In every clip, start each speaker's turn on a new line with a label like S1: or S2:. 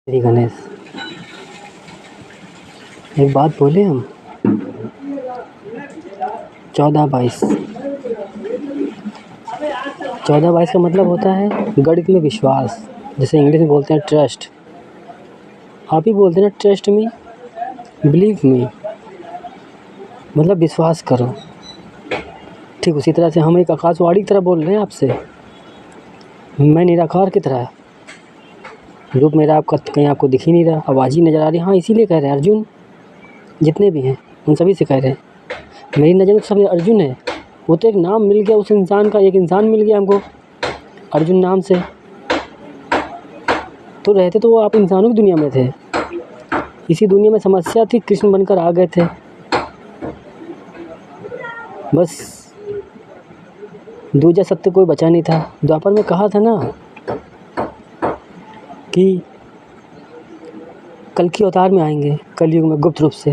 S1: श्री गणेश। एक बात बोले हम 14-22। 14-22 का मतलब होता है गणित में विश्वास, जैसे इंग्लिश में बोलते हैं ट्रस्ट। आप ही बोलते हैं ना ट्रस्ट मी, बिलीव मी, मतलब विश्वास करो। ठीक उसी तरह से हम एक आकाशवाणी की तरह बोल रहे हैं आपसे। मैं निराकार की तरह, रूप मेरा आपका कहीं आपको दिख ही नहीं रहा, आवाज़ ही नज़र आ रही। हाँ, इसीलिए कह रहे हैं अर्जुन जितने भी हैं उन सभी से कह रहे हैं मेरी नज़र में सब अर्जुन है। वो तो एक नाम मिल गया उस इंसान का, एक इंसान मिल गया हमको अर्जुन नाम से। तो रहते तो वो आप इंसानों की दुनिया में थे, इसी दुनिया में समस्या थी, कृष्ण बनकर आ गए थे। बस दूजा सत्य कोई बचा नहीं था। द्वापर में कहा था ना कि कल की अवतार में आएंगे, कलयुग में गुप्त रूप से।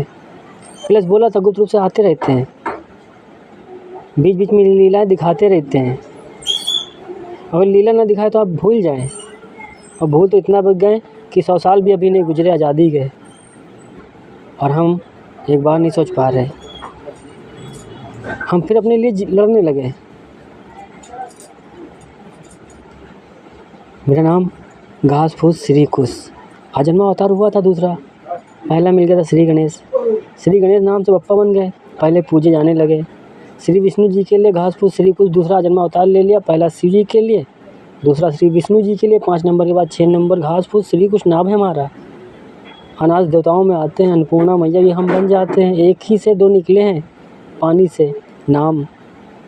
S1: प्लस बोला था गुप्त रूप से आते रहते हैं, बीच बीच में लीलाएं दिखाते रहते हैं। अगर लीला ना दिखाए तो आप भूल जाएं, और भूल तो इतना बच गए कि 100 साल भी अभी नहीं गुजरे, आज़ादी गए, और हम एक बार नहीं सोच पा रहे। हम फिर अपने लिए लड़ने लगे। मेरा नाम घास फूस श्री कुश, आजन्मा अवतार हुआ था दूसरा। पहला मिल गया था श्री गणेश। श्री गणेश नाम से बप्पा बन गए, पहले पूजे जाने लगे। श्री विष्णु जी के लिए घास फूस श्री कुश दूसरा आजन्मा अवतार ले लिया। पहला शिव जी के लिए, दूसरा श्री विष्णु जी के लिए। 5 नंबर के बाद 6 नंबर घास फूस श्री कुश नाम है हमारा। अनाज देवताओं में आते हैं, अन्नपूर्णा मैया भी हम बन जाते हैं। एक ही से 2 निकले हैं पानी से नाम,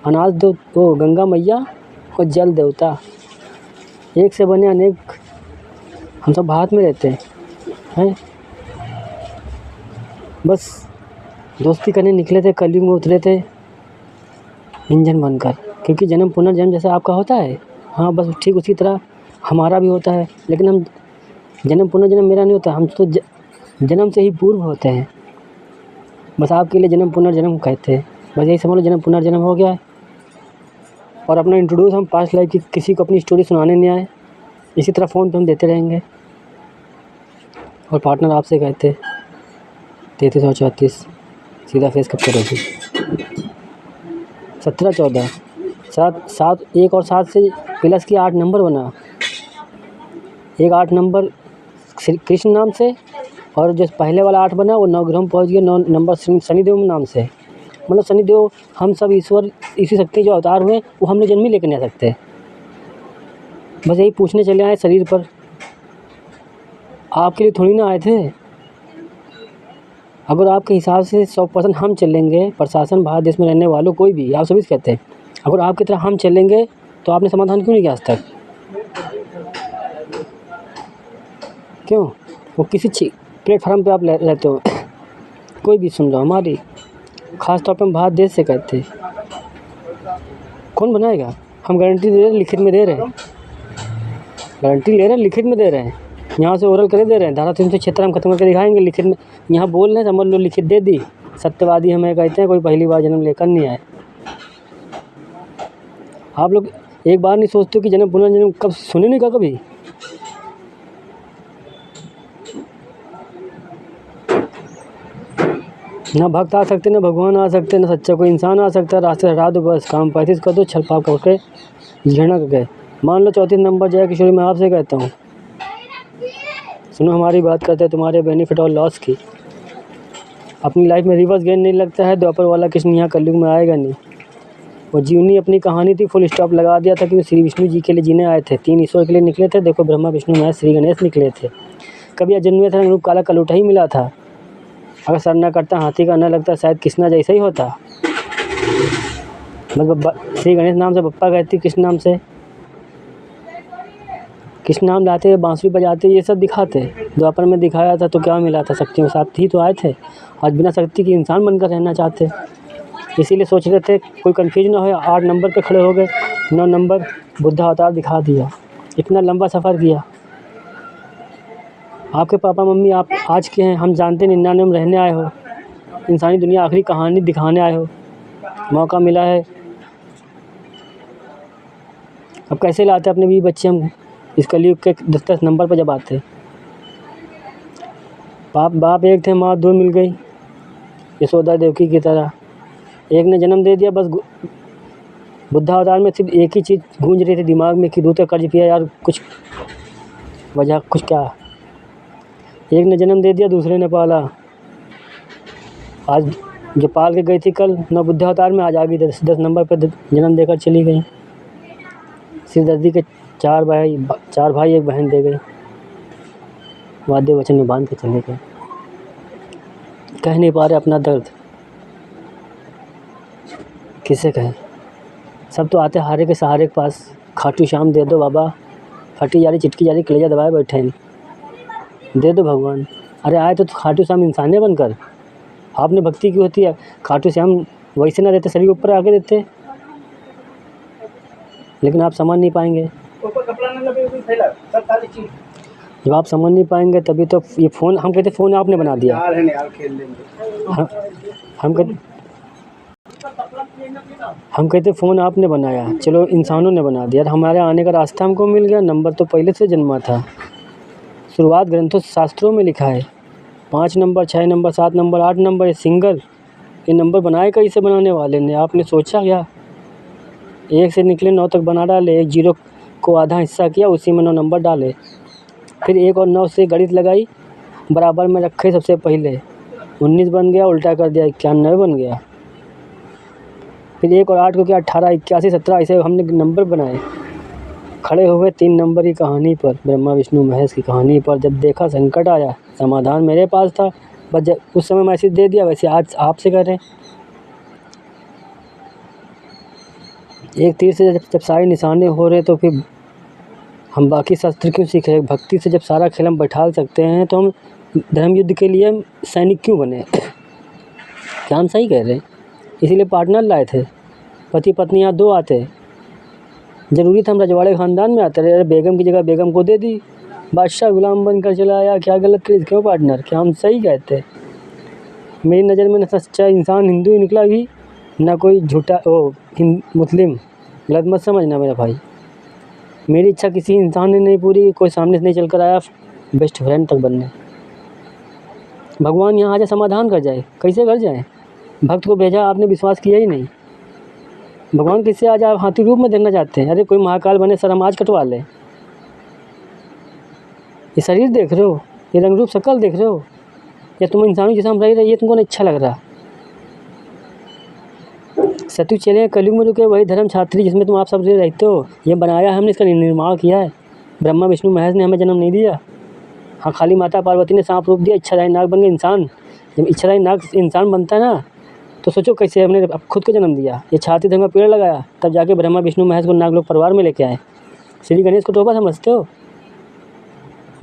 S1: अनाज देव तो गंगा मैया और जल देवता। एक से बने अनेक, हम सब भारत में रहते हैं। बस दोस्ती करने निकले थे, कलयुग में उतरे थे इंजन बनकर। क्योंकि जन्म पुनर्जन्म जैसा आपका होता है, हाँ बस ठीक उसी तरह हमारा भी होता है। लेकिन हम जन्म पुनर्जन्म मेरा नहीं होता, हम तो जन्म से ही पूर्व होते हैं। बस आपके लिए जन्म पुनर्जन्म कहते हैं, बस यही समझ लो जन्म पुनर्जन्म हो गया है। और अपना इंट्रोड्यूस हम पास्ट लाइफ की किसी को अपनी स्टोरी सुनाने नहीं आए, इसी तरह फ़ोन पे हम देते रहेंगे। और पार्टनर आपसे कहते 3334 सीधा फेस कब करोगी। 17 14 7 1 और 7 से प्लस की 8 नंबर बना। एक 8 नंबर कृष्ण नाम से, और जो पहले वाला 8 बना वो 9 ग्रह में पहुँच गया। 9 नंबर शनिदेव नाम से। मतलब शनिदेव हम सब ईश्वर, इसी शक्ति जो अवतार हुए वो हमने जन्म ही लेकर नहीं आ सकते। बस यही पूछने चले आए शरीर पर, आपके लिए थोड़ी ना आए थे। अगर आपके हिसाब से 100% हम चलेंगे, प्रशासन भारत देश में रहने वालों कोई भी, आप सभी से कहते हैं, अगर आपकी तरह हम चलेंगे तो आपने समाधान क्यों नहीं किया आज तक? क्यों? वो किसी प्लेटफार्म पे आप रहते हो, कोई भी सुन रहा हो हमारी, ख़ास तौर पे हम भारत देश से कहते हैं, कौन बनाएगा? हम गारंटी दे रहे हैं, लिखित में दे रहे हैं, गारंटी ले रहे हैं, लिखित में दे रहे हैं। यहाँ से ओरल करे दे रहे हैं, धारा 376 हम खत्म करके दिखाएंगे, लिखित में यहाँ बोल रहे हैं, समझ लो लिखित दे दी। सत्यवादी हमें कहते हैं, कोई पहली बार जन्म लेकर नहीं आए। आप लोग एक बार नहीं सोचते कि जन्म पुनर्जन्म कब सुने नहीं का कभी? ना भक्त आ सकते, ना भगवान आ सकते, ना सच्चा कोई इंसान आ सकता। रास्ते हटा दो, बस काम 35 कर दो, छल पाप करके झेड़ना कर गए। मान लो 34 नंबर जय किशोरी मैं आपसे कहता हूँ, सुनो हमारी बात करते हैं तुम्हारे बेनिफिट और लॉस की। अपनी लाइफ में रिवर्स गेन नहीं लगता है, द्वापर वाला कृष्ण यहाँ कलयुग में आएगा नहीं। वो जीवनी अपनी कहानी थी, फुल स्टॉप लगा दिया था, क्योंकि श्री विष्णु जी के लिए जीने आए थे। 3 ईश्वर के लिए निकले थे। देखो ब्रह्मा विष्णु महेश श्री गणेश निकले थे। कभी अजन्मे था, रूप काला कलूटा ही मिला था। अगर सर ना करता, हाथी का न लगता, शायद कृष्णा जैसा ही होता। बस श्री गणेश नाम से बप्पा कहती, कृष्ण नाम से कृष्ण नाम लाते, बांसुरी बजाते, ये सब दिखाते। द्वापर में दिखाया था तो क्या मिला था? शक्तियों के साथ ही तो आए थे। आज बिना शक्ति के इंसान बनकर रहना चाहते, इसीलिए सोच रहे थे कोई कन्फ्यूज ना हो। 8 नंबर पे खड़े हो गए, 9 नंबर बुद्धा अवतार दिखा दिया। इतना लंबा सफ़र किया। आपके पापा मम्मी आप आज के हैं, हम जानते 99 में रहने आए हो, इंसानी दुनिया आखिरी कहानी दिखाने आए हो। मौका मिला है, अब कैसे लाते अपने भी बच्चे हम इस कलयुग के 10-10 नंबर पर जब आते। बाप एक थे, माँ दो मिल गई, यशोदा देवकी की तरह। एक ने जन्म दे दिया, बस बुद्धा अवतार में सिर्फ एक ही चीज़ गूंज रही थी दिमाग में कि दूसरा कर्ज पिया यार, कुछ वजह कुछ क्या। एक ने जन्म दे दिया, दूसरे ने पाला। आज जो पाल के गई थी कल न बुद्धा अवतार में, आज आ गई 10 नंबर पर जन्म देकर चली गई। सिरदर्दी के 4 भाई 1 बहन दे गई, वादे वचन में बांध के चले गए। कह नहीं पा रहे अपना दर्द, किसे कहें। सब तो आते हारे के सहारे के पास, खाटू श्याम दे दो बाबा, फटी जा रही चिटकी जा रही कलेजा दबाए बैठे हैं, दे दो भगवान। अरे आए तो खाटू श्याम इंसाने बनकर। आपने भक्ति की होती है, खाटू श्याम वैसे ना देते, शरीर ऊपर आके देते, लेकिन आप समझ नहीं पाएंगे। जब आप समझ नहीं पाएंगे तभी तो ये फ़ोन, हम कहते फ़ोन आपने बना दिया। हम कहते फ़ोन आपने बनाया, चलो इंसानों ने बना दिया। हमारे आने का रास्ता हमको मिल गया, नंबर तो पहले से जन्मा था। शुरुआत ग्रंथों शास्त्रों में लिखा है, 5 नंबर 6 नंबर 7 नंबर 8 नंबर, ये सिंगल, ये नंबर बनाए कैसे बनाने वाले ने? आपने सोचा क्या? 1 से निकले 9 तक बना डाले, एक 0 को आधा हिस्सा किया, उसी में 9 नंबर डाले, फिर 1 और 9 से गणित लगाई, बराबर में रखे सबसे पहले, 19 बन गया, उल्टा कर दिया 91 बन गया। फिर 1 और 8 को किया 18, 81, 17, ऐसे हमने नंबर बनाए। खड़े हुए 3 नंबर की कहानी पर, ब्रह्मा विष्णु महेश की कहानी पर। जब देखा संकट आया, समाधान मेरे पास था, बस जब उस समय मैसेज दे दिया, वैसे आज आपसे कर रहे हैं। एक तीर से जब सारे निशाने हो रहे तो फिर हम बाकी शस्त्र क्यों सीखे? भक्ति से जब सारा खेल हम बैठा सकते हैं तो हम धर्म युद्ध के लिए सैनिक क्यों बने? क्या हम सही कह रहे हैं? इसीलिए पार्टनर लाए थे, पति पत्नी यहाँ 2 आते, ज़रूरी था हम रजवाड़े ख़ानदान में आते रहे। बेगम की जगह बेगम को दे दी, बादशाह गुलाम बनकर चला आया, क्या गलत कर क्यों पार्टनर? क्या हम सही कहते? मेरी नज़र में न सच्चा इंसान हिंदू ही निकला ही, ना कोई झूठा मुस्लिम। गलत मत समझना मेरा भाई, मेरी इच्छा किसी इंसान ने नहीं पूरी, कोई सामने से नहीं चल कर आया बेस्ट फ्रेंड तक बनने। भगवान यहाँ आ जाए, समाधान कर जाए, कैसे कर जाए? भक्त को भेजा, आपने विश्वास किया ही नहीं। भगवान किससे आज आप हाथी रूप में देखना चाहते हैं? अरे कोई महाकाल बने, सर हम आज कटवा लें। ये शरीर देख रहे हो, ये रंग रूप शक्ल देख रहे हो, या तुम इंसानों जैसा हम रह रहे, ये तुमको नहीं अच्छा लग रहा? सतयुग चले कलयुग में रुके, वही धर्म छात्री जिसमें तुम आप सब रहते हो, ये बनाया है हमने, इसका निर्माण किया है। ब्रह्मा विष्णु महेश ने हमें जन्म नहीं दिया। हाँ, खाली माता पार्वती ने सांप रूप दिया, इच्छाधारी नाग बन गए इंसान। जब इच्छाधारी नाग इंसान बनता है ना, तो सोचो कैसे हमने खुद को जन्म दिया। ये छाती धर्म का पेड़ लगाया, तब जाके ब्रह्मा विष्णु महेश को नाग लोग परिवार में लेके आए। श्री गणेश को टोपा समझते हो?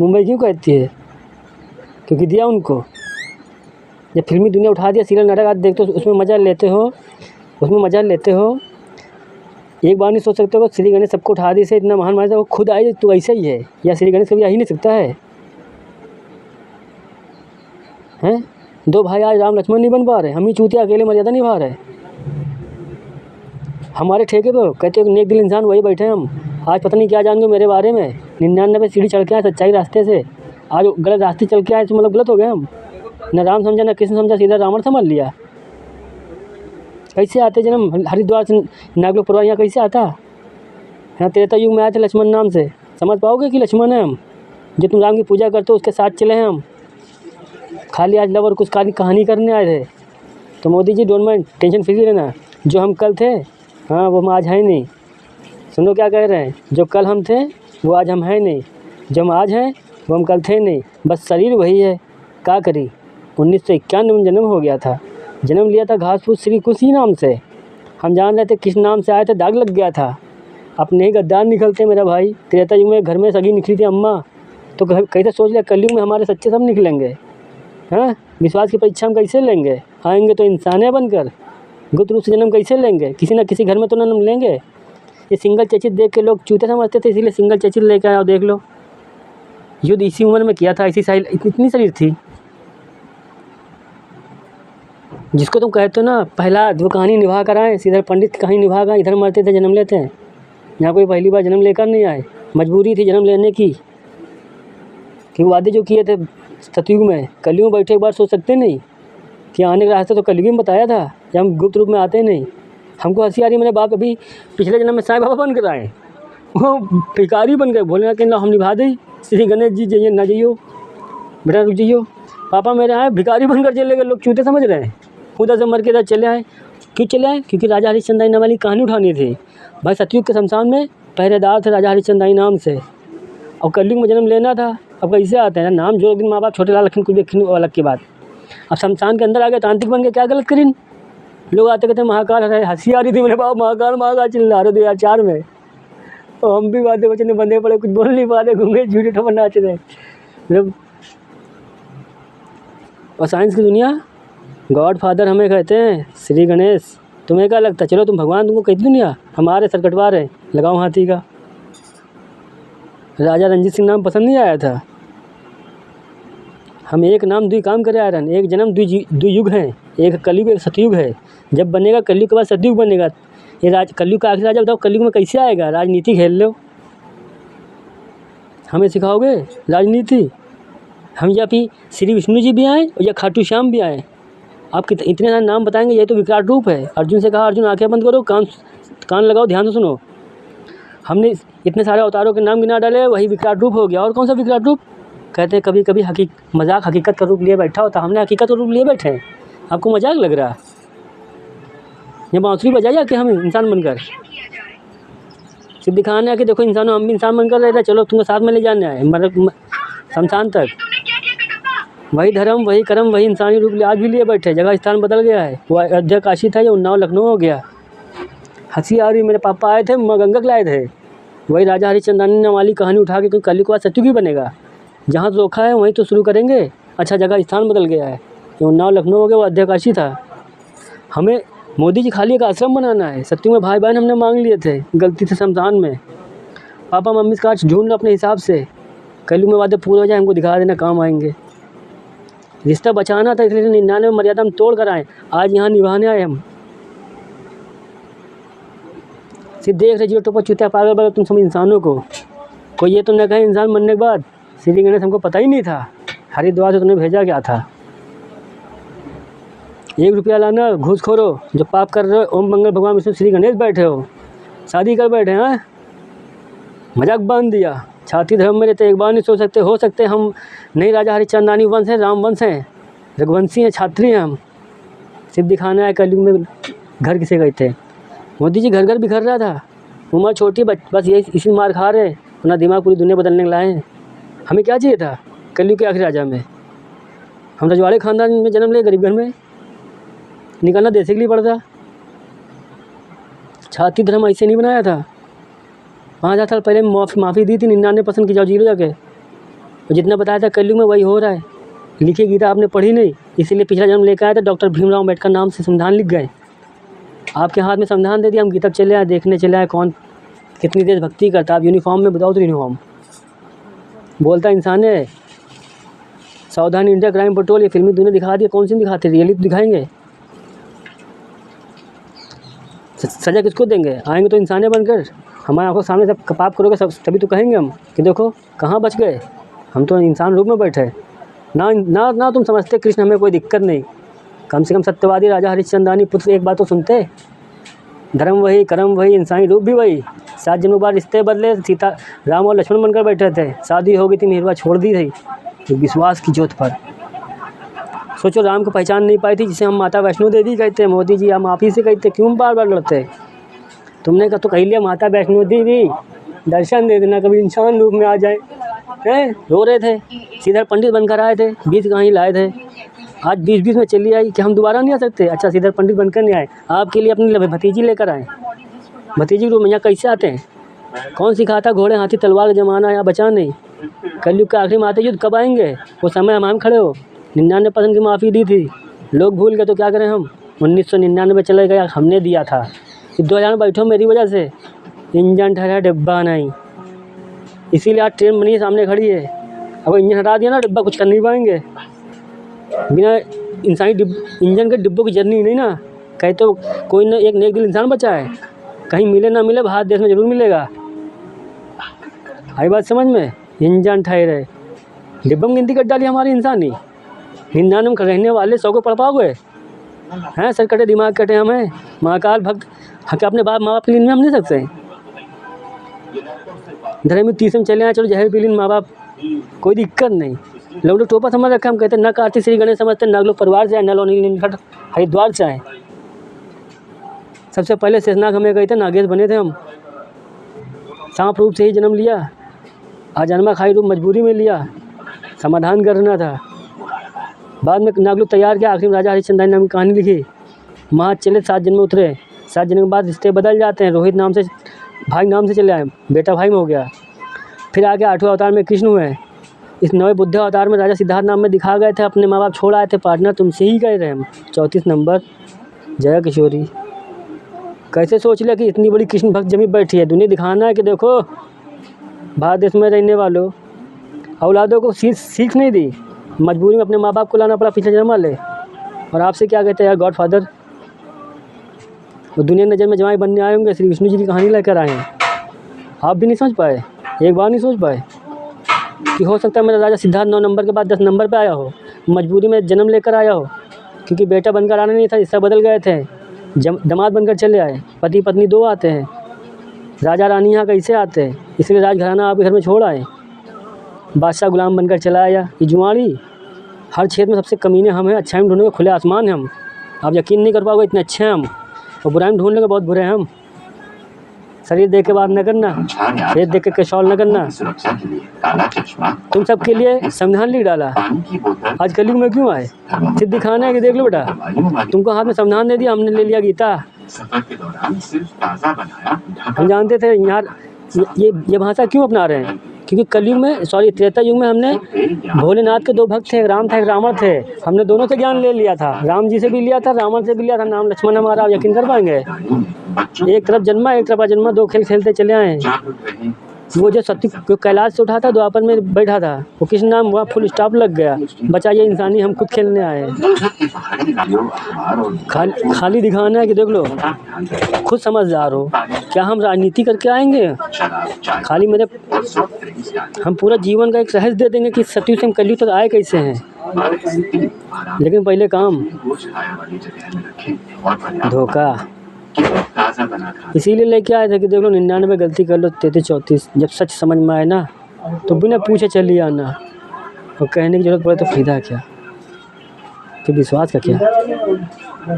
S1: मुंबई क्यों कहती है? क्योंकि दिया उनको। जब फिल्मी दुनिया उठा दिया, सीरियल नाटक आज देखते हो, उसमें मज़ा लेते हो, एक बार नहीं सोच सकते हो श्री गणेश सबको उठा दी से इतना महान माना, वो खुद आए तो ऐसा ही है, या श्री गणेश कभी आ ही नहीं सकता है? 2 भाई आज राम लक्ष्मण नहीं बन पा रहे, हम ही चूतिया अकेले मर्यादा निभा रहे। हमारे ठेके पे कहते हो नेक दिल इंसान वही बैठे हम, आज पता नहीं क्या जान गए मेरे बारे में। 99 सीढ़ी चढ़ के आए सच्चाई रास्ते से, आज गलत रास्ते चल के आए तो मतलब गलत हो गए हम। न राम समझा न कृष्ण समझा, सीधा रावण समझ लिया। कैसे आते जन्म हरिद्वार से नागलोक परिवार यहाँ कैसे आता? यहाँ त्रेता युग में आए थे लक्ष्मण नाम से, समझ पाओगे कि लक्ष्मण है हम? जो तुम राम की पूजा करते हो उसके साथ चले हैं हम, खाली आज लव और कुछ कहानी करने आए थे। तो Modi ji don't mind, tension free रहना, जो हम कल थे हाँ वो हम आज हैं नहीं। सुनो क्या कह रहे हैं, जो कल हम थे वो आज हम हैं नहीं, जो हम आज हैं वो हम कल थे नहीं, बस शरीर वही है। क्या करी? 1991 में जन्म हो गया था, जन्म लिया था घास फूस श्री कुश ही नाम से। हम जान रहे थे किस नाम से आए थे, दाग लग गया था। अपने ही गद्दार निकलते मेरा भाई। त्रेता युग में घर में सगी निकली थी अम्मा, तो कैसे सोच लिया कलयुग में हमारे सच्चे सब निकलेंगे? हाँ, विश्वास की परीक्षा हम कैसे लेंगे? आएंगे तो इंसान है बनकर, गुप्त रूप से जन्म कैसे लेंगे? किसी न किसी घर में तो जन्म लेंगे। ये सिंगल चचित देख के लोग चूते समझते थे, इसीलिए सिंगल चचित लेके आया। देख लो, युद्ध इसी उम्र में किया था, इसी साइल इतनी शरीर थी। जिसको तुम कहते हो ना पहला वो कहानी निभा कर आए, सीधे पंडित की कहानी निभा कर इधर मरते थे, जन्म लेते हैं। यहाँ कोई पहली बार जन्म लेकर नहीं आए, मजबूरी थी जन्म लेने की। कि वादे जो किए थे सतयुग में, कलयुग में बैठे एक बार सोच सकते नहीं कि आने का रास्ता तो कलयुग में बताया था, या हम गुप्त रूप में आते नहीं। हमको हंसी आ रही, मेरे बाप अभी पिछले जन्म में साईं बाबा बन कर आए, वो भिखारी बन गए। भोलेनाथ के हम निभा दें, श्री गणेश जी जाइए ना जाइयो, बेटा रुक जाइयो। पापा मेरे आए भिखारी बनकर चले गए, लोग चूते समझ रहे हैं। उधर से मर के इधर चले आए। क्यों चले आए? क्योंकि राजा हरिश्चंद्र नाम वाली कहानी उठानी थी। भाई सतयुग के शमशान में पहरेदार थे राजा हरिश्चंद्र नाम से, और कलयुग में जन्म लेना था। अब कैसे आते हैं नाम जो दिन माँ बाप छोटे लाल लखन कुछ भी अलग की बात। अब शमशान के अंदर आ गए, तांत्रिक बन के क्या गलत करीन। लोग आते कहते महाकाल है, हंसी आ रही थी मेरे बाप, महाकाल महाकाल चिल्ला रहे 2004 में। तो हम भी बातें बचने बंदे पड़े, कुछ बोल नहीं पा रहे, घूमे झूठे ठमन नाच रहे मतलब। और साइंस की दुनिया गॉड फादर हमें कहते हैं श्री गणेश। तुम्हें क्या लगता है? चलो तुम भगवान, तुमको कहती दुनिया हमारे सर कटवा रहे, लगाओ हाथी का। राजा रंजीत सिंह नाम पसंद नहीं आया था। हम एक नाम दुई काम करे आ रहे हैं। एक जन्म दुई युग हैं, एक कलयुग एक सतयुग है। जब बनेगा कलयुग के बाद सतयुग बनेगा। ये कलयुग का आखिरी राजा बताओ कलयुग में कैसे आएगा? राजनीति खेल लो, हमें सिखाओगे राजनीति? हम या फिर श्री विष्णु जी भी आए या खाटू श्याम भी आए, आप इतने सारे नाम बताएंगे? ये तो विकराट रूप है। अर्जुन से कहा अर्जुन आंखें बंद करो, कान लगाओ, ध्यान से सुनो। हमने इतने सारे अवतारों के नाम गिना डाले, वही विकराट रूप हो गया। और कौन सा विकराट रूप? कहते हैं कभी कभी मजाक हकीकत का रूप लिए बैठा होता, हमने हकीकत का रूप लिए बैठे हैं। आपको मजाक लग रहा है? ये बांसुरी बजाइए कि हम इंसान बनकर सिर्फ दिखाने आके देखो इंसानों, हम भी इंसान बनकर रह रहे, चलो तुमको साथ में ले जाने आए मतलब शमशान तक। वही धर्म वही कर्म वही इंसानी रूप आज भी लिए बैठे। जगह स्थान बदल गया है। वो अयोध्या काशी था, ये उन्नाव लखनऊ हो गया। हंसी आ रही, मेरे पापा आए थे, गंगक लाए थे। वही राजा हरिश्चंद्रानी नाम वाली कहानी उठा के, क्योंकि कलयुग के बाद सतयुग ही बनेगा। जहाँ तो रोका है वहीं तो शुरू करेंगे। अच्छा जगह स्थान बदल गया है, ये उन्नाव लखनऊ हो गया, वो अयोध्या काशी था। हमें मोदी जी खाली एक आश्रम बनाना है। सतयुग में भाई बहन हमने मांग लिए थे, गलती से शमशान में। पापा मम्मी से कहा ढूंढ लो अपने हिसाब से, कलयुग में वादे पूरे हो जाए, हमको दिखा देना, काम आएंगे। रिश्ता बचाना था, इसलिए 99 मर्यादा हम तोड़ कर आए, आज यहाँ निभाने आए हम। सिर्फ देख रहे जियो टोपा चुतिया पागल पागल तुम सब इंसानों को। कोई ये तो न कहे इंसान बनने के बाद श्री गणेश हमको पता ही नहीं था, हरिद्वार से तुमने भेजा क्या था। 1 रुपया लाना घूसखोरो, जो पाप कर रहे हो। ओम मंगल भगवान विष्णु श्री गणेश बैठे हो, शादी कर बैठे हैं, मजाक बांध दिया। छाती धर्म में रहते एक बार नहीं सोच सकते, हो सकते हम नहीं राजा हरिश्चंद्रानी वंश हैं, राम वंश हैं, रघुवंशी हैं, छात्री हैं हम। सिर्फ दिखाना है कलयुग में घर किसे गए थे। मोदी जी घर घर बिखर रहा था, उम्र छोटी बस यही इसी मार खा रहे, अपना दिमाग पूरी दुनिया बदलने लाए हैं। हमें क्या चाहिए था कलयुग के आखिरी राजा में? हम रजवाड़े खानदान में जन्म ले, गरीब घर में निकलना देश के लिए पड़ता। छाती धर्म ऐसे नहीं बनाया था। 5000 साल पहले माफ़ी दी थी, 99% की जाओ जी लो जाके। और जितना बताया था कलयुग में वही हो रहा है। लिखी गीता आपने पढ़ी नहीं, इसीलिए पिछला जन्म लेकर आए थे, डॉक्टर भीमराव अम्बेडकर नाम से संविधान लिख गए। आपके हाथ में संविधान दे दिया, हम गीता चले आए, देखने चले आए कौन कितनी देशभक्ति करता। आप यूनिफॉर्म में बताओ तो यूनिफॉर्म बोलता इंसान है। सावधान इंडिया क्राइम पेट्रोल, ये फिल्मी दुनिया दिखा दी, कौन सी दिखाते, रियली तो दिखाएंगे। सजा किसको देंगे? आएंगे तो इंसाने बनकर, हमारे आंखों सामने सब पाप करोगे सब, तभी तो कहेंगे हम कि देखो कहाँ बच गए, हम तो इंसान रूप में बैठे। ना तुम समझते कृष्ण, हमें कोई दिक्कत नहीं। कम से कम सत्यवादी राजा हरिश्चंद्रानी पुत्र एक बात तो सुनते, धर्म वही कर्म वही इंसानी रूप भी वही। 7 जन्मों बाद रिश्ते बदले, सीता राम और लक्ष्मण बनकर बैठे थे। शादी हो गई थी, मेहरबा छोड़ दी थी तो विश्वास की ज्योत पर। सोचो राम को पहचान नहीं पाई थी, जिसे हम माता वैष्णो देवी कहते हैं। मोदी जी हम आप ही से कहते, क्यों बार बार लड़ते? तुमने कहा तो कह लिया माता वैष्णो देवी दर्शन दे देना, कभी इंसान रूप में आ जाए। हैं रो रहे थे, सीधर पंडित बनकर आए थे, 20 कहीं लाए थे, आज 20 में चली आई कि हम दोबारा नहीं आ सकते। अच्छा सीधर पंडित बनकर नहीं आए, आपके लिए अपनी भतीजी लेकर आए। भतीजी रूप में यहाँ कैसे आते हैं? कौन सिखाता घोड़े हाथी तलवार का जमाना, यहाँ बचा नहीं। कलयुग का आखिरी माते युद्ध कब आएंगे? वो समय हम खड़े हो। 99% की माफ़ी दी थी, लोग भूल गए तो क्या करें हम। 1999 चले गया, हमने दिया था। 2000 में बैठो मेरी वजह से, इंजन ठहरा डिब्बा नहीं, इसीलिए आज ट्रेन बनी सामने खड़ी है। अगर इंजन हटा दिया ना, डिब्बा कुछ कर नहीं पाएंगे। बिना इंसानी इंजन के डिब्बों की जर्नी नहीं ना। कहीं तो कोई ना एक नेक दिल इंसान बचा है, कहीं मिले ना मिले, भारत देश में ज़रूर मिलेगा। आई बात समझ में? इंजन ठहरे, डिब्बा में गिनती कर डाली हमारी इंसानी। 99 में रहने वाले 100 को पढ़ पाओगे? हैं सर कटे दिमाग कटे हमें। महाकाल भक्त क्या अपने माँ बाप के लिए हम नहीं सकते? धर्म में 30 में चले आए, चलो जहर पी लें माँ बाप, कोई दिक्कत नहीं। लोग टोपा समझ रखा, हम कहते हैं न कार्तिक श्री गणेश समझते, न लोग परिवार से आए, न लोग हरिद्वार से आए। सबसे पहले शेषनाग हमें गए थे, नागेश बने थे हम। सांप रूप से ही जन्म लिया, आजन्मा खाई रूप मजबूरी में लिया, समाधान करना था। बाद में नागलोक तैयार किया, आखिर में राजा हरिश्चंद्र नाम की कहानी लिखी। वहाँ चले 7 जन्म उतरे, 7 जन्म के बाद रिश्ते बदल जाते हैं। रोहित नाम से भाई नाम से चले आए, बेटा भाई में हो गया। फिर आगे 8वें अवतार में कृष्ण हुए। इस 9वें बुद्ध अवतार में राजा सिद्धार्थ नाम में दिखा गए थे, अपने माँ बाप छोड़ आए थे, पार्टनर तुमसे ही गए रहे हम। 34 नंबर जया किशोरी। कैसे सोच लिया कि इतनी बड़ी कृष्ण भक्त जमी बैठी है, दुनिया दिखाना है कि देखो भारत देश में रहने वालों, औलादों को सीख नहीं दी, मजबूरी में अपने माँ बाप को लाना पड़ा पिछले जन्म वाले। और आपसे क्या कहते हैं यार गॉड फादर, वो दुनिया नज़र में जमाई बनने आए होंगे, श्री विष्णु जी की कहानी लेकर आए हैं। आप भी नहीं समझ पाए, एक बार नहीं सोच पाए कि हो सकता है मेरा राजा सिद्धार्थ 9 नंबर के बाद 10 नंबर पे आया हो, मजबूरी में जन्म लेकर आया हो, क्योंकि बेटा बनकर आना नहीं था, हिस्सा बदल गए थे, दामाद बनकर चले आए। पति पत्नी 2 आते हैं, राजा रानी यहाँ कैसे आते हैं, इसलिए राजघराना आपके घर में छोड़ आए। बादशाह गुलाम बनकर चला आया। ये जुआड़ी हर क्षेत्र में सबसे कमीने हम हैं, अच्छाई में ढूंढेंगे खुले आसमान हैं हम। आप यकीन नहीं कर पाओगे इतने अच्छे हैं हम, और बुराई में ढूंढ लेंगे बहुत बुरे हैं हम। शरीर देख के बात न करना, खेत देख के कैशॉल न करना। तुम सबके लिए संविधान लिख डाला, आज कलयुग में क्यों आए? सिर्फ दिखाना है कि देख लो बेटा, तुमको हाथ में संविधान दे दिया, हमने ले लिया गीता। हम जानते थे यार ये भाषा क्यों अपना रहे हैं, क्योंकि कलयुग में त्रेता युग में हमने भोलेनाथ के 2 भक्त थे, एक राम था एक रावण थे, हमने दोनों से ज्ञान ले लिया था, राम जी से भी लिया था, रावण से भी लिया था। नाम लक्ष्मण हमारा, आप यकीन कर पाएंगे? एक तरफ जन्मा एक तरफ अजन्मा, 2 खेल खेलते चले आए। वो जो सत्य कैलाश से उठा था, द्वापर में बैठा था, वो किस नाम हुआ, फुल स्टॉप लग गया। बचा ये इंसानी, हम खुद खेलने आए। खाली दिखाना है कि देख लो खुद समझदार हो। क्या हम राजनीति करके आएंगे? खाली मेरे हम पूरा जीवन का एक रहस्य दे देंगे कि सत्य से हम कलयुग तक आए कैसे हैं। लेकिन पहले काम धोखा, इसीलिए लेके आए थे कि देख लो 99 गलती कर लो, 33 34 जब सच समझ में आए ना तो बिना पूछे चली आना, और कहने की जरूरत पड़े तो फायदा क्या, कि विश्वास का क्या,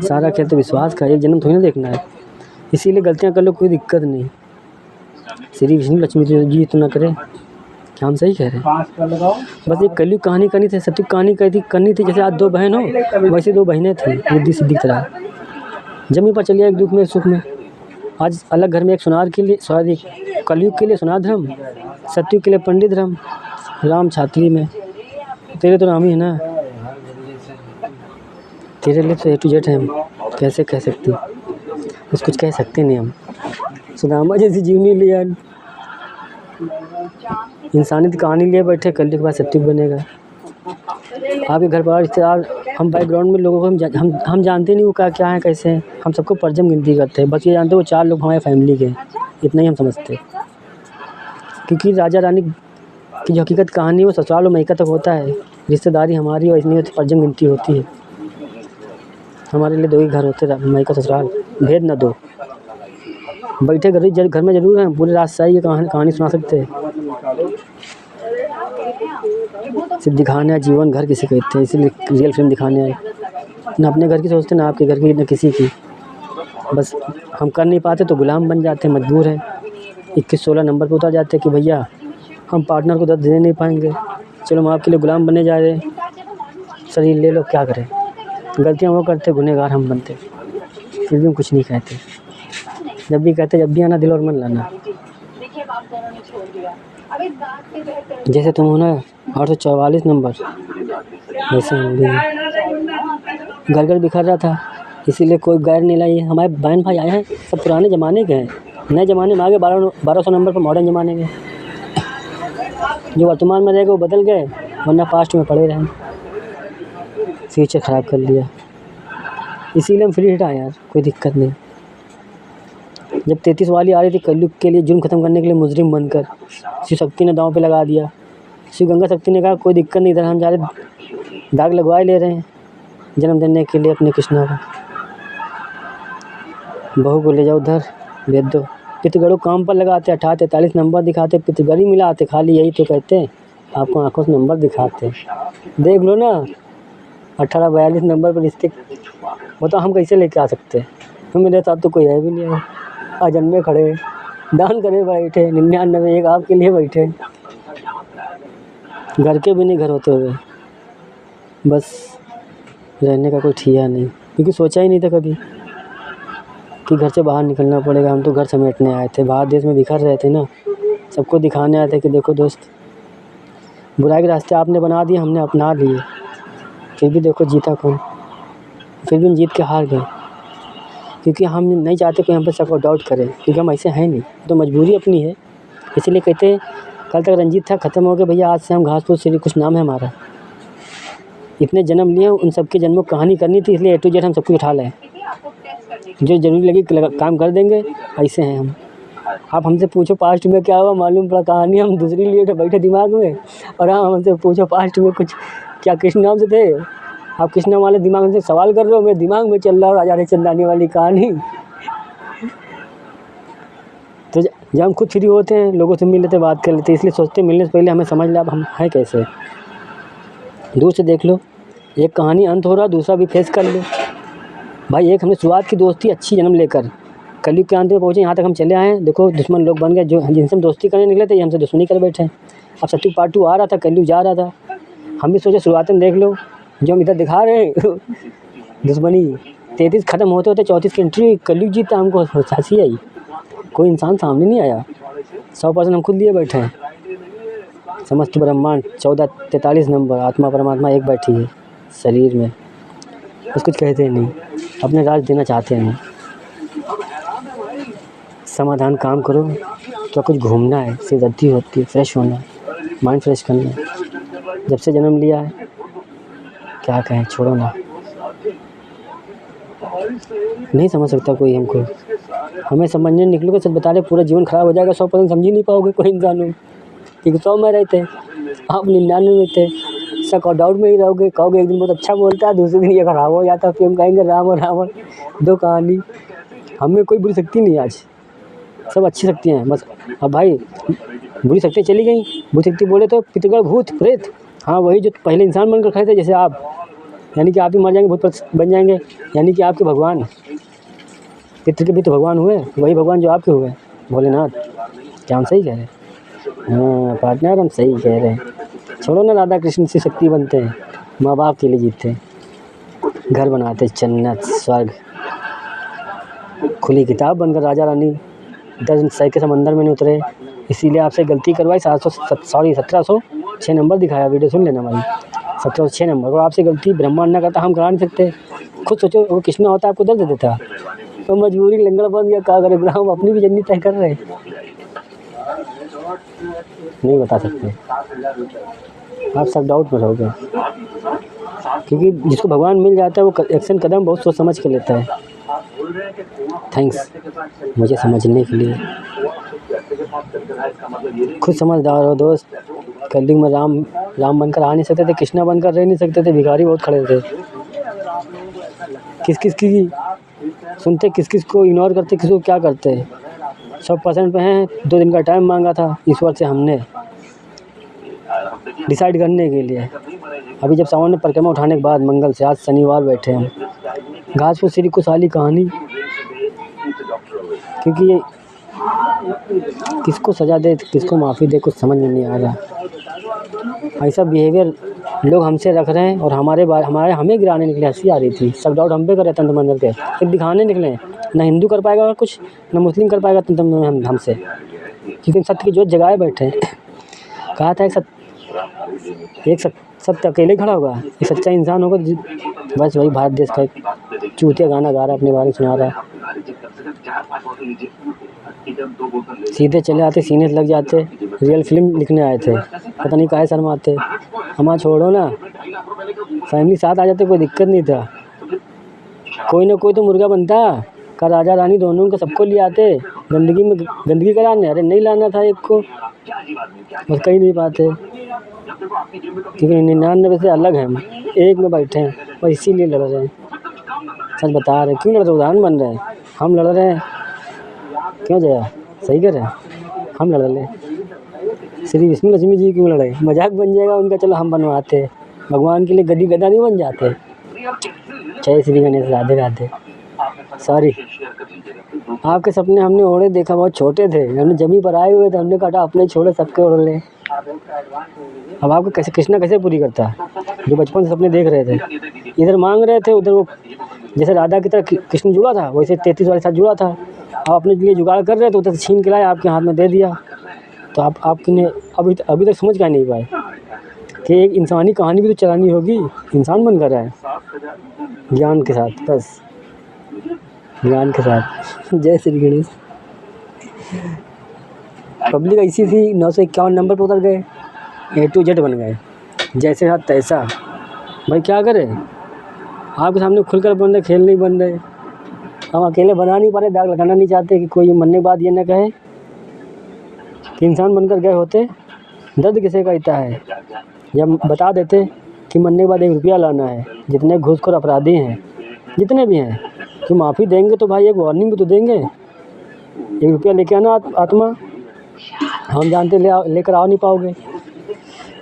S1: सारा खेल तो विश्वास का, एक जन्म थोड़ी ना देखना है। इसीलिए गलतियां कर लो, कोई दिक्कत नहीं। श्री विष्णु लक्ष्मी जी तो ना करे, क्या हम सही कह रहे हैं? बस एक कलयुग कहानी करनी थी, सत्युग कहानी करनी थी। जैसे आज 2 बहन हो, वैसे 2 बहनें थी, बुद्धि सिद्धि की तरह जमी पर चलिए, एक दुख में एक सुख में। आज अलग घर में एक सुनार के लिए सॉरी कलयुग के लिए सुनार धर्म, सत्युग के लिए पंडित धर्म। राम छात्री में तेरे तो राम ही है ना, तेरे लिए तो A to Z है। हम कैसे कह सकते, बस कुछ कह सकते नहीं हम। सुदामा जैसी जीवनी लिया, इंसानियत कहानी लिए बैठे, कलयुग के बाद सत्युग बनेगा। आपके घर पर रिश्तेदार, हम बैकग्राउंड में लोगों को हम जानते नहीं वो क्या है कैसे हैं। हम सबको परजम गिनती करते हैं, बस ये जानते हैं वो 4 लोग हमारे फैमिली के, इतना ही हम समझते हैं। क्योंकि राजा रानी की जो हकीकत कहानी वो ससुराल और मैका तक होता है, रिश्तेदारी हमारी और इतनी परजम गिनती होती है। हमारे लिए 2 ही घर होते हैं, मैका ससुराल, भेद न 2। बैठे घर में जरूर हैं, पूरे राजशाही की कहानी सुना सकते हैं। सिर्फ दिखाने आए, जीवन घर किसे कहते हैं, इसीलिए रियल फिल्म दिखाने आए। ना अपने घर की सोचते, ना आपके घर की, ना किसी की। बस हम कर नहीं पाते तो गुलाम बन जाते, मजबूर हैं। 21-16 नंबर पर उतर जाते कि भैया हम पार्टनर को दर्द दे नहीं पाएंगे, चलो हम आपके लिए गुलाम बनने जा रहे हैं, शरीर ले लो, क्या करें। गलतियाँ वो करते, गुनहगार हम बनते, फिर भी हम कुछ नहीं कहते। जब भी कहते, जब भी आना दिल और मन लाना। जैसे तुम हो ना 844 नंबर, वैसे हम भी घर घर बिखर रहा था, इसीलिए कोई गैर नहीं लाई। हमारे बहन भाई आए हैं, सब पुराने ज़माने के हैं, नए ज़माने में आगे 1200 नंबर पर मॉडर्न ज़माने के। जो वर्तमान में रहेगा वो बदल गए, वरना पास्ट में पड़े रहें, फ्यूचर ख़राब कर लिया। इसीलिए हम फ्री हिट आए यार, कोई दिक्कत नहीं। जब 33 वाली आ रही थी कलयुग के लिए जुर्म ख़त्म करने के लिए मुजरिम बनकर, शिव शक्ति ने दांव पे लगा दिया। श्री गंगा शक्ति ने कहा कोई दिक्कत नहीं, इधर हम जा रहे दाग लगवा ही ले रहे हैं जन्म देने के लिए अपने कृष्णा को। बहू को ले जाओ उधर भेज दो। पितगढ़ काम पर लगाते 18-43 नंबर दिखाते, पितगढ़ी मिलाते, खाली यही तो कहते हैं आपको आंखों से नंबर दिखाते। देख लो ना 18-42 नंबर पर रिश्ते, बताओ हम कैसे लेके आ सकते हैं? तो मेरे साथ तो कोई है भी नहीं है, अजन्मे खड़े दान करे बैठे, 99 एक आपके लिए बैठे, घर के भी नहीं घर होते हुए, बस रहने का कोई ठिया नहीं, क्योंकि सोचा ही नहीं था कभी कि घर से बाहर निकलना पड़ेगा। हम तो घर समेटने आए थे, बाहर देश में बिखर रहे थे ना, सबको दिखाने आए थे कि देखो दोस्त, बुराई के रास्ते आपने बना दिए, हमने अपना लिए, फिर भी देखो जीता कौन, फिर भी हम जीत के हार गए, क्योंकि हम नहीं चाहते कोई हम पर शक और डाउट करे, क्योंकि हम ऐसे हैं नहीं, तो मजबूरी अपनी है। इसीलिए कहते हैं कल तक रंजीत था, ख़त्म हो गया भैया, आज से हम घासफूस श्री कुछ नाम है हमारा। इतने जन्म लिए, उन सबके जन्मों की कहानी करनी थी, इसलिए A to Z हम सब कुछ उठा लें, जो ज़रूरी लगी काम कर देंगे, ऐसे हैं हम। आप हमसे पूछो पास्ट में क्या हुआ, मालूम पड़ा कहानी हम दूसरी लिए बैठे दिमाग में, और हाँ हमसे पूछो पास्ट में कुछ क्या कृष्ण नाम से थे, आप कृष्णा वाले दिमाग से सवाल कर रहे हो, मेरे दिमाग में चल रहा है राजा हरिश्चंद्रानी वाली कहानी। तो जब हम खुद फ्री होते हैं, लोगों से मिल लेते, बात कर लेते, इसलिए सोचते मिलने से पहले हमें समझ लिया अब हम हैं कैसे। दूर से देख लो, एक कहानी अंत हो रहा, दूसरा भी फेस कर लो भाई। एक हमने शुरुआत की दोस्ती अच्छी जन्म लेकर कलयुग के अंत में पहुँचे, यहाँ तक हम चले आए हैं। देखो दुश्मन लोग बन गए, जो जिनसे हम दोस्ती करने निकले थे ये हमसे दुश्मनी कर बैठे हैं। अब सत्युग पार्ट 2 आ रहा था, कलयुग जा रहा था, हम भी सोचे शुरुआत में देख लो, जो हम इधर दिखा रहे हैं दुश्मनी 33 ख़त्म होते होते 34 की एंट्री, कलयुग जीता। हमको हंसी आई, कोई इंसान सामने नहीं आया, 100% हम खुद लिए बैठे हैं। समस्त ब्रह्मांड 14-43 नंबर, आत्मा परमात्मा एक बैठी है शरीर में, बस कुछ कहते नहीं, अपने राज देना चाहते हैं। समाधान काम करो, क्या कुछ घूमना है, सिरदर्दी होती है, फ्रेश होना है, माइंड फ्रेश करना है। जब से जन्म लिया है क्या कहें, छोड़ो ना, नहीं समझ सकता कोई हमको, हमें समझने निकलोगे सच बता रहे पूरा जीवन खराब हो जाएगा। 100% समझ ही नहीं पाओगे कोई इंसान हो, क्योंकि 100 में रहते आप 99 में थे, शक और डाउट में ही रहोगे। कहोगे एक दिन बहुत अच्छा बोलता है, दूसरे दिन ये खराब हो जाता है, फिर हम कहेंगे राम और रावण दो कहानी। हमें कोई बुरी शक्ति नहीं, आज सब अच्छी शक्तियाँ हैं बस। अब भाई बुरी शक्तियाँ चली गई, बुरी शक्ति बोले तो पितृगण भूत प्रेत, हाँ वही जो पहले इंसान बनकर खड़े थे जैसे आप, यानी कि आप ही मर जाएंगे, भूत बन जाएंगे, यानी कि आपके भगवान, पितृ के भी तो भगवान हुए, वही भगवान जो आपके हुए भोलेनाथ। क्या हम सही कह रहे हैं? हाँ पार्टनर हम सही कह रहे हैं। छोड़ो ना, राधा कृष्ण से शक्ति बनते हैं, माँ बाप के लिए जीतते हैं, घर बनाते, जन्नत स्वर्ग, खुली किताब बनकर राजा रानी 10 सै के समंदर में नहीं उतरे। इसीलिए आपसे गलती करवाई, 1706 नंबर दिखाया, वीडियो सुन लेना भाई, 1706 नंबर, और आपसे गलती ब्रह्मांड ना करता हम करा नहीं सकते। खुद सोचो वो कृष्णा होता आपको दर्द देता, तो मजबूरी लंगड़ा बन गया, क्या करे, हम अपनी भी जर्नी तय कर रहे हैं, नहीं बता सकते। आप सब डाउट में रहोगे, क्योंकि जिसको भगवान मिल जाता है वो एक्शन कदम बहुत सोच समझ के लेता है। थैंक्स मुझे समझने के लिए, खुद समझदार हो दोस्त। कलयुग में राम बनकर आ नहीं सकते थे, कृष्णा बनकर रह नहीं सकते थे, भिखारी बहुत खड़े थे। किस किस की सुनते, किस किस को इग्नोर करते, किसको क्या करते। 100% पे हैं। 2 दिन का टाइम मांगा था ईश्वर से हमने डिसाइड करने के लिए। अभी जब सावन में परिक्रमा उठाने के बाद मंगल से आज शनिवार बैठे हम, घासफूस श्री कुश वाली कहानी, क्योंकि ये किसको सज़ा दे किसको माफ़ी दे कुछ समझ में नहीं आ रहा। ऐसा बिहेवियर लोग हमसे रख रहे हैं, और हमें गिराने निकले। हंसी आ रही थी, सब डाउट हम पे कर रहे तंत्र मंत्र के, फिर दिखाने निकले। ना हिंदू कर पाएगा कुछ, ना मुस्लिम कर पाएगा तंत्र मंत्र हमसे, क्योंकि सत्य की जोत जगाए बैठे हैं। कहा था एक सत्य अकेले खड़ा होगा, एक सच्चा इंसान होगा, बस वही भारत देश का एक चूतिया गाना गा रहा है, अपने बारे में सुना रहा है। सीधे चले आते, सीने से लग जाते, रियल फिल्म लिखने आए थे, पता नहीं काहे शर्माते। हमारा छोड़ो ना, फैमिली साथ आ जाते, कोई दिक्कत नहीं था। कोई ना कोई तो मुर्गा बनता का, राजा रानी दोनों को सबको ले आते, गंदगी कराने। अरे नहीं लाना था एक को, बस कह ही नहीं पाते, क्योंकि 99 से अलग हैं हम, एक में बैठे हैं और इसीलिए लड़ रहे हैं। सच बता रहे हैं, क्यों लड़ रहे, उदाहरण बन रहे हैं, हम लड़ रहे हैं क्यों जया, सही कह रहे हैं, हम लड़ रहे हैं। श्री विष्णु लक्ष्मी जी क्यों लड़े, मजाक बन जाएगा उनका, चलो हम बनवाते हैं, भगवान के लिए गद्दी गदा नहीं बन जाते। जय श्री गणेश, राधे राधे। सॉरी, आपके सपने हमने ओढ़े, देखा बहुत छोटे थे, हमने जमी पर आए हुए थे, हमने कहा अपने छोड़े सबके ओढ़ ले। अब आपको कैसे कृष्णा कैसे पूरी करता है, जो बचपन से सपने देख रहे थे, इधर मांग रहे थे, उधर वो जैसे राधा की तरह कृष्ण जुड़ा था, वैसे 33 वाले साथ जुड़ा था। आप अपने लिए जुगाड़ कर रहे थे, उधर छीन के लाए, आपके हाथ में दे दिया। तो आपने अभी तक समझ क्या नहीं पाए कि एक इंसानी कहानी भी तो चलानी होगी, इंसान बन कर रहा है ज्ञान के साथ, बस ज्ञान के साथ। जय श्री गणेश। पब्लिक ऐसी थी, 951 नंबर पर उतर गए, A to Z बन गए, जैसे हाथ तैसा। भाई क्या करें, आपके सामने खुलकर बन रहे, खेल नहीं बन रहे, हम अकेले बना नहीं पा रहे, दाग लगाना नहीं चाहते कि कोई मरने के बाद ये न कहे कि इंसान बनकर गए होते। दर्द किसे कहता है, जब बता देते कि मरने के बाद 1 रुपया लाना है, जितने घूसखोर अपराधी हैं जितने भी हैं, कि माफ़ी देंगे तो भाई एक वार्निंग भी तो देंगे, 1 रुपया लेके आना आत्मा, हम जानते लेकर आ नहीं पाओगे।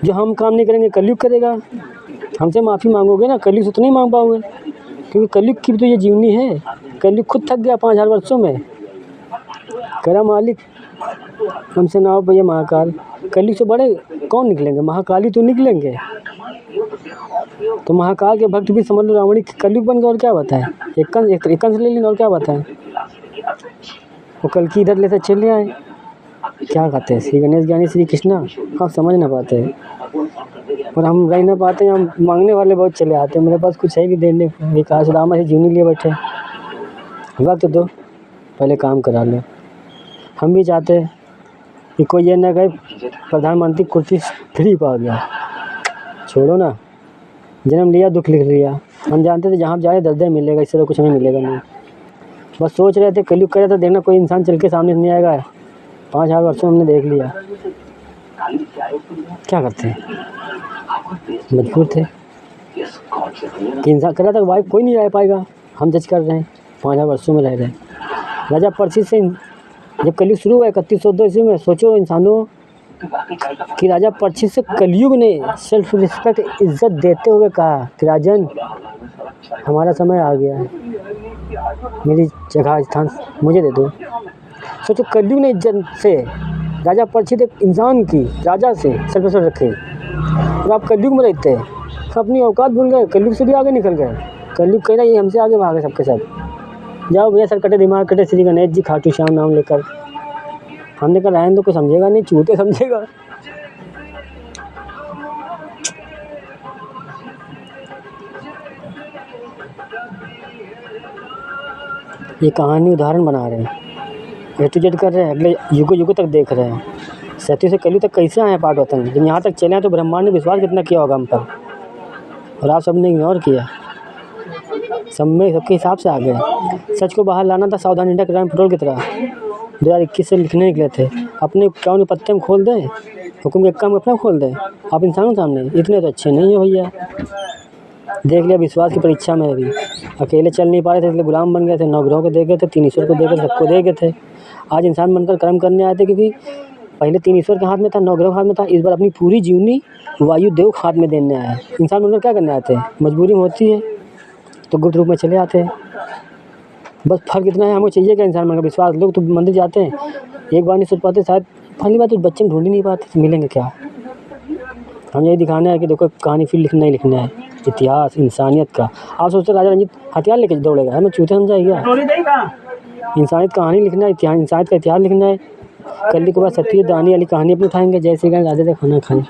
S1: जो हम काम नहीं करेंगे कलयुग करेगा, हमसे माफ़ी मांगोगे ना, कलयुग से तो नहीं मांग पाओगे, क्योंकि कलयुग की तो ये जीवनी है। कलयुग खुद थक गया 5000 वर्षों में, करा मालिक हमसे ना हो भैया महाकाल। कलयुग से बड़े कौन निकलेंगे, महाकाली तो निकलेंगे। तो महाकाल के भक्त भी समझ लो रावणी कलयुग बन गए, और क्या बताएं, एक कंस ले लेना, और क्या बताएं। वो कल की इधर लेते चले आए, क्या कहते हैं, श्री गणेश ज्ञानी श्री कृष्णा, आप समझ ना पाते हैं और हम रह ना पाते हैं। हम मांगने वाले बहुत चले आते हैं, मेरे पास कुछ है कि देने, विकास रामा से जीवनी लिए बैठे, वक्त दो पहले काम करा लो। हम भी चाहते हैं कि कोई ये ना कहे प्रधानमंत्री कुर्सी फ्री पा गया, छोड़ो ना, जन्म लिया दुख लिख लिया। हम जानते थे जहाँ जाए दर्द मिलेगा, इससे तो कुछ हमें मिलेगा नहीं। बस सोच रहे थे कलयुग करे तो देखना कोई इंसान चल के सामने नहीं आएगा। 5000 वर्षों हमने देख लिया, क्या करते हैं, मजबूर थे कि इंसान कर रहा था, वाइफ कोई नहीं रह पाएगा, हम जज कर रहे हैं, 5000 वर्षों में रह रहे हैं। राजा परीक्षित से जब कलयुग शुरू हुआ 3102 ईस्वी में, सोचो इंसानों कि राजा परीक्षित से कलयुग ने सेल्फ रिस्पेक्ट इज्जत देते हुए कहा कि राजन हमारा समय आ गया है, मेरी जगह स्थान मुझे दे दो। सोचो कलयुग ने इज्जत से राजा परीक्षित एक इंसान की राजा से सेल्फ रिस्पेक्ट रखे, और आप कलयुग में रहते हैं, अपनी औकात भूल गए, कलयुग से भी आगे निकल गए। कलयुग कह रहा ये हमसे आगे भागे सबके सब। जाओ भैया सर कटे दिमाग कटे, श्री गणेश जी खाटू श्याम नाम लेकर। हमने कहा रहने तो कोई समझेगा नहीं, चूते समझेगा। ये कहानी उदाहरण बना रहे हैं, A to Z कर रहे हैं, अगले युगों तक देख रहे हैं। सत्य से कलयुग तक कैसे आए हैं पाठ वतन, जब यहाँ तक चले हैं तो ब्रह्मांड ने विश्वास कितना किया होगा हम पर, और आप सबने इग्नोर किया, सब में सबके हिसाब से आ गए। सच को बाहर लाना था सावधान इंडिया क्राइम पेट्रोल की तरह, 2021 से लिखने निकले थे। अपने क्या उन्हें पत्ते में खोल दें, हुक्म के काम अपना खोल दें। आप इंसानों सामने इतने तो अच्छे नहीं है भैया। देख लिया विश्वास की परीक्षा में भी अकेले चल नहीं पा रहे थे, इसलिए गुलाम बन गए थे। 9 ग्रहों को दे गए थे, 3 ईश्वर को दे गए, सबको दे गए थे। आज इंसान बनकर कर्म करने आए थे, क्योंकि पहले 3 ईश्वर के हाथ में था, 9 ग्रहों के हाथ में था। इस बार अपनी पूरी जीवनी वायुदेव के हाथ में देने आए। इंसान बनकर क्या करने आते हैं, मजबूरी में होती है तो गुप्त रूप में चले आते हैं। बस फर्क इतना है, हमें चाहिए क्या इंसान बनकर विश्वास। लोग तो मंदिर जाते हैं, एक बार नहीं सोच पाते, शायद पहली बात तो बच्चे ढूंढ ही नहीं पाते, तो मिलेंगे क्या। हम यही दिखाना है कि देखो कहानी फिर लिखना ही लिखना है, इतिहास इंसानियत का। आप सोचते राजा रंजीत हथियार लेके दौड़ेगा, हमें चूते समझाएगा। इंसानियत कहानी लिखना है, इंसानियत का इतिहास लिखना है। कल के बाद सत्य दानी वाली कहानी अपनी उठाएंगे। जय श्री गणेश, राधे खाना खाएं।